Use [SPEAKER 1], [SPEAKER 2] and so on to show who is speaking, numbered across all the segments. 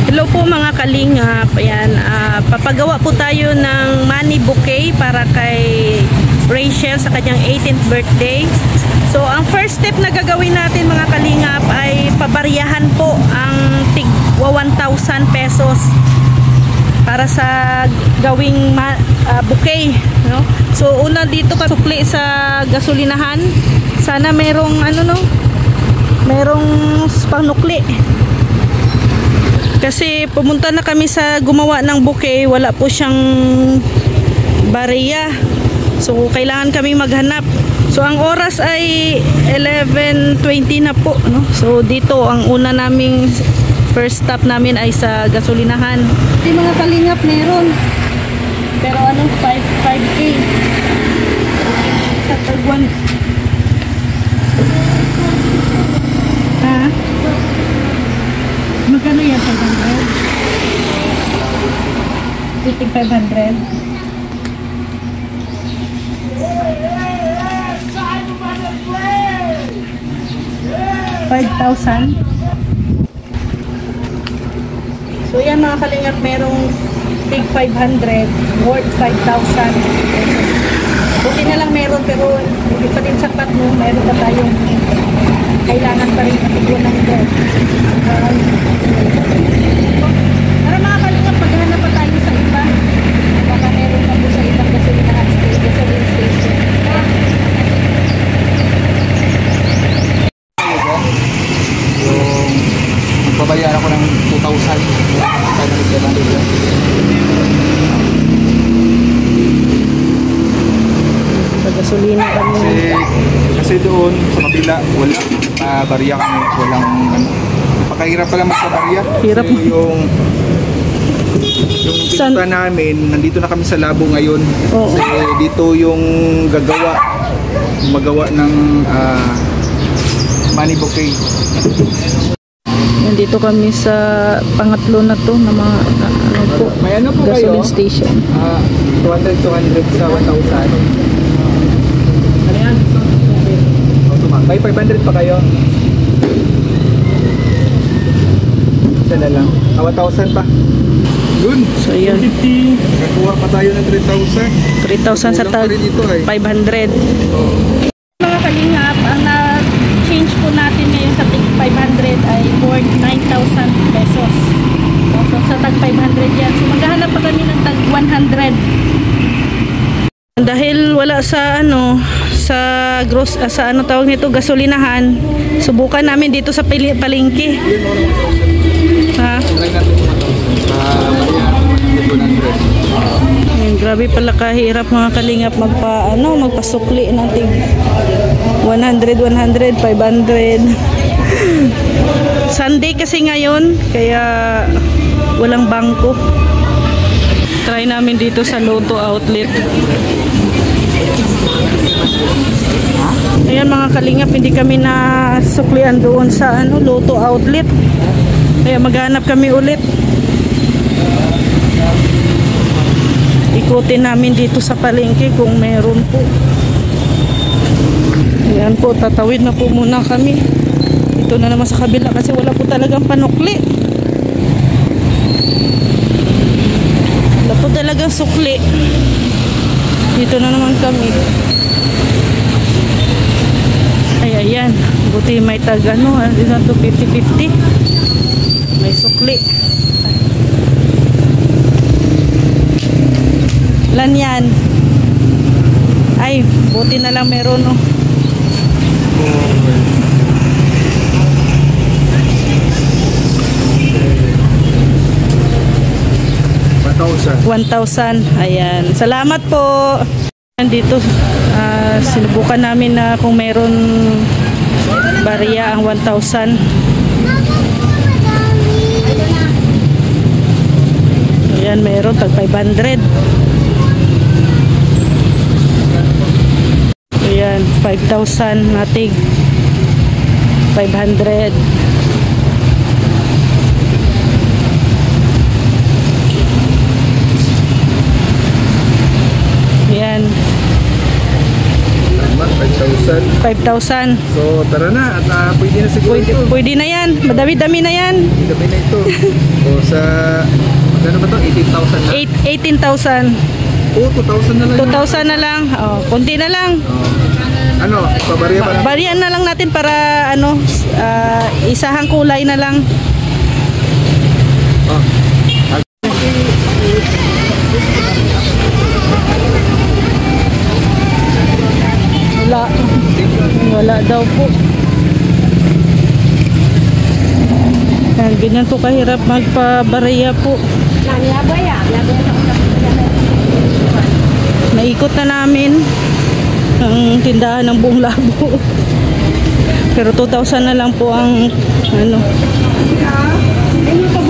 [SPEAKER 1] Hello po mga kalingap. Ayan, papagawa po tayo ng money bouquet para kay Rachel sa kanyang 18th birthday. So ang first step na gagawin natin mga kalingap ay pabaryahan po ang tig 1,000 pesos para sa gawing bouquet, no? So una dito ka sukli sa gasolinahan. Sana merong merong panukli. Kasi pumunta na kami sa gumawa ng bouquet, wala po siyang bariya. So kailangan kami maghanap. So ang oras ay 11:20 na po, no? So dito ang una naming first stop namin ay sa gasolinahan. Di mga kalingap meron. Pero anong 5K? Sa Tagwan. Ha? Magkano yan? 500? Titig 500? 5,000? So yan mga kalingap, merong tig 500 worth 5,000. Buti na lang meron, pero hindi pa din sapat, no? Meron pa tayong kailangan pa rin matiguan ng ito. Para mga kalingap, maghanap pa tayo sa iba. Baka meron pa po sa ibang gasolinahan gasoline station.
[SPEAKER 2] Yung babayaran ko ng 2,000.
[SPEAKER 1] Gasolina kami.
[SPEAKER 2] Kasi doon sa kabila wala bariya kami, walang napakahirap pala magpabarya.
[SPEAKER 1] Hirap.
[SPEAKER 2] Kasi yung pinunta namin, nandito na kami sa labo ngayon.
[SPEAKER 1] Oo.
[SPEAKER 2] Kasi dito yung magawa ng money bouquet.
[SPEAKER 1] Nandito kami sa pangatlo na to na mga
[SPEAKER 2] may ano po
[SPEAKER 1] gasoline
[SPEAKER 2] kayo?
[SPEAKER 1] station.
[SPEAKER 2] 200 sa 1,000. May 500 pa kayo? Isa na lang. 1,000 pa. Yun.
[SPEAKER 1] So yun.
[SPEAKER 2] Nakakuha pa tayo ng 3,000.
[SPEAKER 1] 3,000 sa tag. 500. Mga kalingap, ang na-change po natin ngayon sa tig 500 ay worth 9,000 pesos. So sa tag 500 yan. So maghahanap pa kami ng tag 100. Dahil wala sa sa tawag nito, gasolinahan, subukan namin dito sa palengke. Ha? Ayun, grabe pala kahirap mga kalingap magpasukli ng tig 100, 500. Sunday kasi ngayon, kaya walang bangko. Try namin dito sa Lotto outlet. Ayan mga kalingap, hindi kami nasuklian doon sa Lotto outlet. Kaya maghanap kami ulit. Ikutin namin dito sa palengke kung meron po. Ayan po, tatawid na po muna kami. Ito na naman sa kabila kasi wala po talagang panukli. Wala po talagang sukli. Dito na naman kami. Ay, ayan. Buti may tag dito to 50-50. May sukli. Lan yan. Ay, buti na lang meron, no. 1,000. Ayan. Salamat po. Dito sinubukan namin na kung meron bariya ang 1,000. Ayan, meron tag 500. Ayan, 5,000 natig 500. Ayan.
[SPEAKER 2] 5,000. 5,000.
[SPEAKER 1] 5,000.
[SPEAKER 2] So tara na at pwede na siguro ito.
[SPEAKER 1] Pwede na yan. Madami-dami na yan.
[SPEAKER 2] Gabi na ito. O sa magkano ba to? 18,000 na.
[SPEAKER 1] 18,000.
[SPEAKER 2] Oo, 2,000 na lang.
[SPEAKER 1] 2,000 na lang. Oh, konti na lang.
[SPEAKER 2] Ano, pabarya pa lang.
[SPEAKER 1] Bariyan na lang natin para ano, isahang kulay na lang.
[SPEAKER 2] Oh.
[SPEAKER 1] Wala. Wala daw po. Yan, ganyan po kahirap magpabariya po. Naikot na namin ang tindahan ng buong labo. Pero 2,000 na lang po ang ano,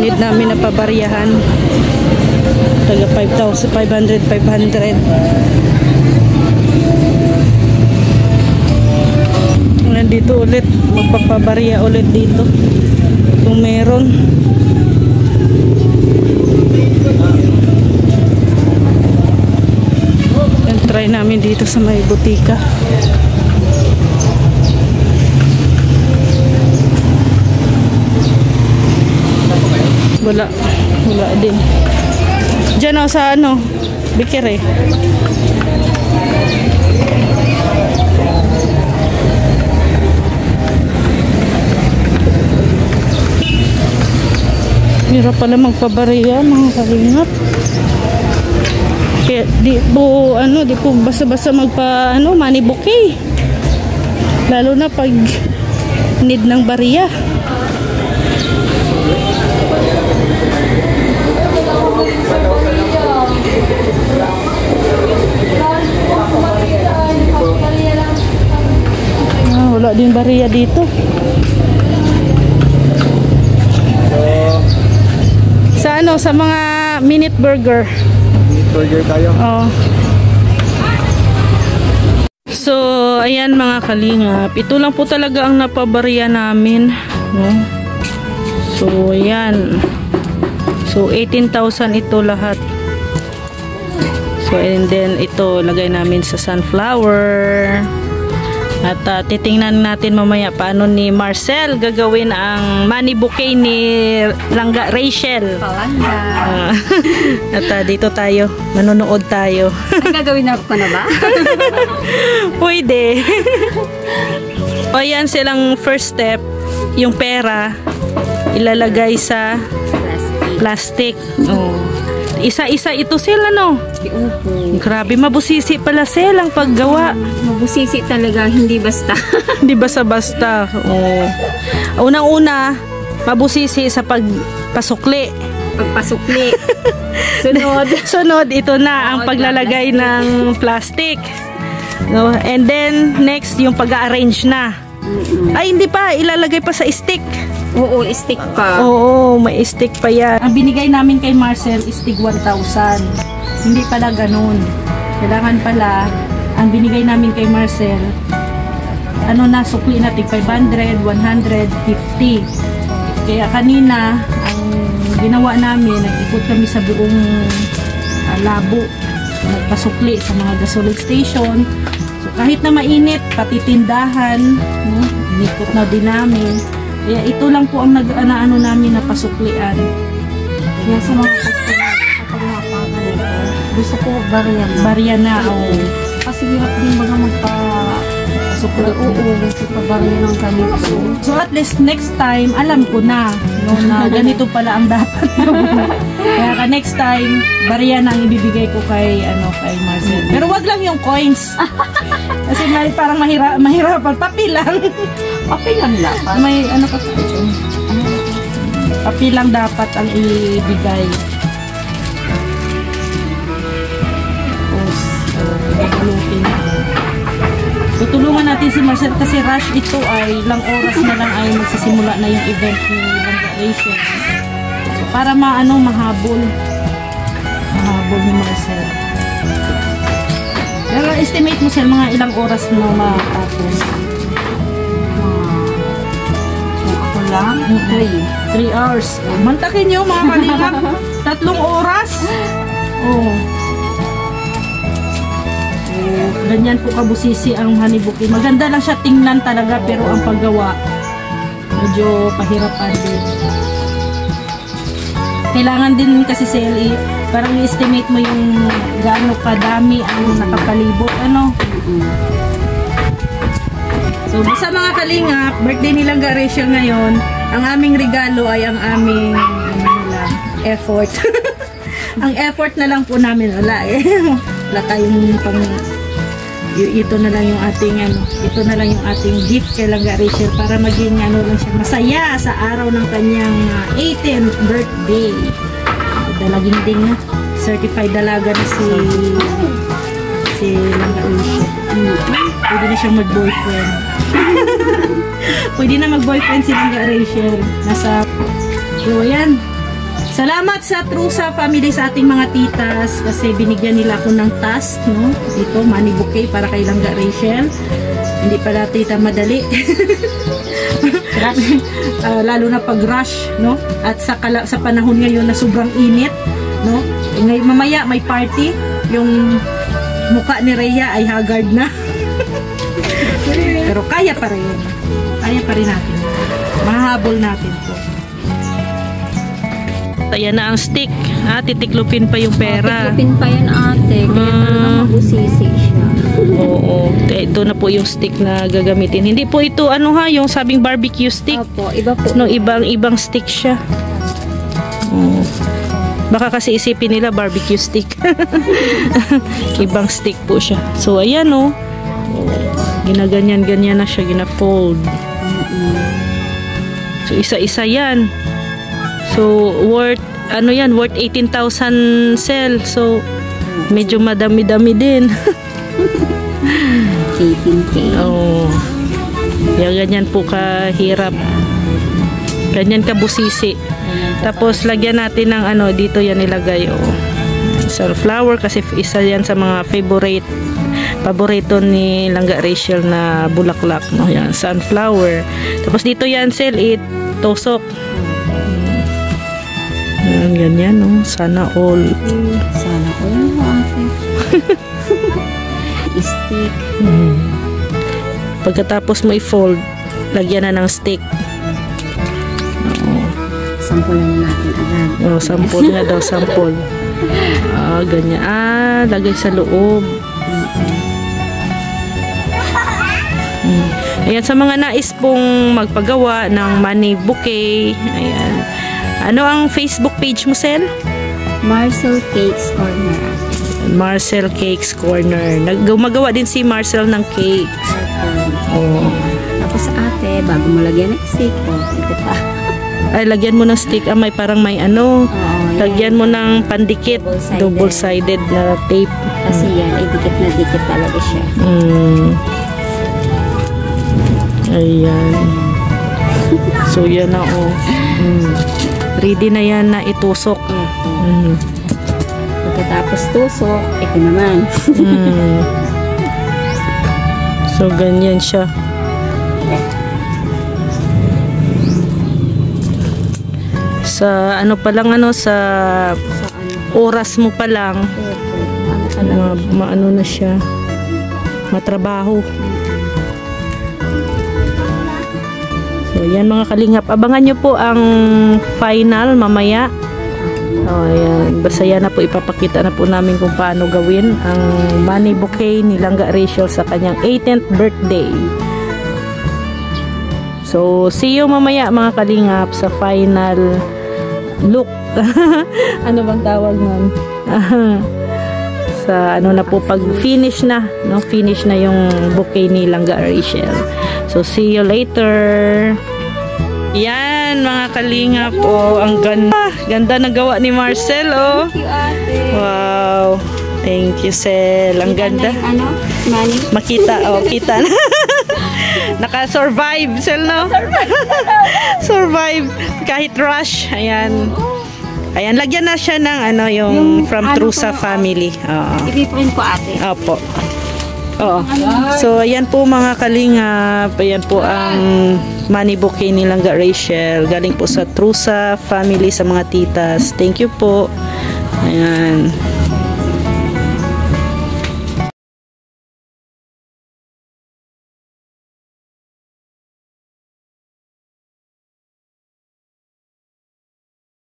[SPEAKER 1] need namin na pabariyahan. Taga 5,000, 500. Nandito ulit, magpapabariya ulit dito kung meron. Try namin dito sa may butika. Wala din. Diyan o sa ano, Bikere. Hirap pala magpabariya mga kalingap. Kaya di po basta-basta magpa money bouquet. Lalo na pag need ng bariya. Wala din bariya dito. Sa ano, sa mga minute burger.
[SPEAKER 2] Burger tayo.
[SPEAKER 1] Oh. So, ayan mga kalingap. Ito lang po talaga ang napabariya namin. No? So, ayan. So, 18,000 ito lahat. So, and then ito, lagay namin sa sunflower. At titingnan natin mamaya paano ni Marcel gagawin ang money bouquet ni Rachel. At dito tayo, manonood tayo.
[SPEAKER 3] Gagawin na ko na ba?
[SPEAKER 1] Pwede. O yan silang first step, yung pera ilalagay sa plastic. Oh. Isa-isa ito sila, no?
[SPEAKER 3] Upo.
[SPEAKER 1] Grabe, mabusisi pala silang paggawa.
[SPEAKER 3] Mabusisi talaga, hindi basta.
[SPEAKER 1] Hindi basta-basta. Oh. Unang-una, mabusisi sa pagpasukli.
[SPEAKER 3] Pagpasukli.
[SPEAKER 1] Sunod, ito na ang paglalagay ng plastic. No? And then, next, yung pag-arrange na. Ay, hindi pa. Ilalagay pa sa stick.
[SPEAKER 3] Oo, stick pa.
[SPEAKER 1] Oo, may stick pa yan. Ang binigay namin kay Marcel is tig 1,000. Hindi pala ganun. Kailangan pala, ang binigay namin kay Marcel, sukli na tig 500, 150. Kaya kanina, ang ginawa namin, nag-ikot kami sa buong labo. Nagpasukli sa mga gasoline station. So, kahit na mainit, pati tindahan, inikot na din namin. Kaya ito lang po ang nag-ano namin na pasuklian.
[SPEAKER 3] Kaya sa mga customer, kapag napapagal ko, gusto ko
[SPEAKER 1] Barya na.
[SPEAKER 3] Kasi hirap din baga magpa-sukli. Oo, gusto pa barya ng ganito.
[SPEAKER 1] So at least next time, alam ko na, na ganito pala ang dapat. Kaya next time, barya na ang ibibigay ko kay Marcel. Pero wag lang yung coins. Kasi parang mahirapan. Papel lang.
[SPEAKER 3] Papel lang dapat.
[SPEAKER 1] May pa ito. Papel lang dapat ang ibigay. Tutulungan natin si Marcel kasi rush ito ay ilang oras na lang ay magsisimula na yung event ni Rachel. Para mahabol ni Marcel. Pero estimate mo sir mga ilang oras na matapos?
[SPEAKER 3] Ako lang?
[SPEAKER 1] 3 hours. Mantakin nyo mga kalingap. 3 oras. Oh. ganyan po kabusisi ang honey bouquet. Maganda lang siya tingnan talaga, pero ang paggawa medyo pahirapan din. Kailangan din kasi Sally, parang i-estimate mo yung gaano kadami ang nakapalibot, ano. So sa mga kalingap, birthday nilang Rachel ngayon, ang aming regalo ay ang aming effort. Ang effort na lang po namin, wala eh. Wala tayong pang ito na lang yung ating ito na lang yung ating gift kay Langga Rachel para maging lang siya masaya sa araw ng kanyang 18th birthday. Dalaging ding na certified dalaga na si Langga Rachel. Pwede na siyang mag-boyfriend. Pwede na mag-boyfriend si Langga Rachel. So ayan. Salamat sa Trusa family, sa ating mga titas, kasi binigyan nila ako ng task, no? Dito, money bouquet para kay Langga Rachel. Hindi pala tita madali. Lalo na pag rush, no? At sa panahon ngayon na sobrang init, no? Ngayon mamaya may party, yung mukha ni Rhea ay haggard na. Pero kaya pa rin. Kaya pa rin natin. Mahabol natin to. Ayan na ang stick. Titiklupin pa yung pera.
[SPEAKER 3] Tiklupin pa yan ate. Kaya talagang mabusisi siya.
[SPEAKER 1] Oo. Ito na po yung stick na gagamitin. Hindi po ito yung sabing barbecue stick.
[SPEAKER 3] Opo, iba po.
[SPEAKER 1] No, ibang stick siya. Oo. Baka kasi isipin nila barbecue stick. Ibang stick po siya. So ayan ginaganyan-ganyan na siya, gina-fold. So isa-isa yan. So, worth 18,000 cell. So, medyo madami-dami din.
[SPEAKER 3] 18K.
[SPEAKER 1] Oo. Kaya ganyan po kahirap. Ganyan kabusisi. Tapos, lagyan natin ng dito yan ilagay. Sunflower, kasi isa yan sa mga paborito ni Langga Rachel na bulaklak. No? Yan, sunflower. Tapos, dito yan, cell, tusok. Ganyan, no? Sana all.
[SPEAKER 3] Sana all mo ate. Stick.
[SPEAKER 1] Pagkatapos mo i-fold, lagyan na ng stick.
[SPEAKER 3] Sampulan natin agad.
[SPEAKER 1] Sampol nga daw, sampol. Ganyan. Lagay sa loob. Ayan, sa mga nais pong magpagawa ng money bouquet, ayan. Ano ang Facebook page mo, Sel?
[SPEAKER 3] Marcel Cakes Corner.
[SPEAKER 1] Marcel Cakes Corner. Gumagawa din si Marcel ng cakes.
[SPEAKER 3] Tapos ate, bago mo lagyan ng stick, ito pa.
[SPEAKER 1] Ay, lagyan mo ng stick. May parang may lagyan mo ng pandikit. Double-sided na tape.
[SPEAKER 3] Kasi yan, ay dikit na dikit talaga siya.
[SPEAKER 1] Ayan. So, yan na ready na yan na itusok.
[SPEAKER 3] Pagkatapos tusok, ito naman.
[SPEAKER 1] So, ganyan siya. Sa pa lang sa oras mo pa lang, maano na siya, matrabaho. So, yan mga kalingap. Abangan nyo po ang final mamaya. Ayan. Basta yan na po, ipapakita na po namin kung paano gawin ang money bouquet ni Langga Rachel sa kanyang 18th birthday. So, see you mamaya mga kalingap sa final look. Ano bang tawag nun? Sa na po, pag finish na, no? Finish na yung bouquet ni Langga Rachel. So, see you later. Yan, mga kalingap. Ang ganda. Ganda na gawa ni Marcel,
[SPEAKER 3] Thank you, ate.
[SPEAKER 1] Wow. Thank you, Sel. Ang ganda.
[SPEAKER 3] Money?
[SPEAKER 1] Makita. Kita na. Naka-survive, Sel, no? Survive. Kahit rush. Ayan. Ayan, lagyan na siya ng yung from Trusa family.
[SPEAKER 3] I-print ko, ate.
[SPEAKER 1] Opo. Oo. So, ayan po mga kalingap. Ayan po ang money bouquet ni Langga Rachel. Galing po sa Trusa family, sa mga titas. Thank you po. Ayan.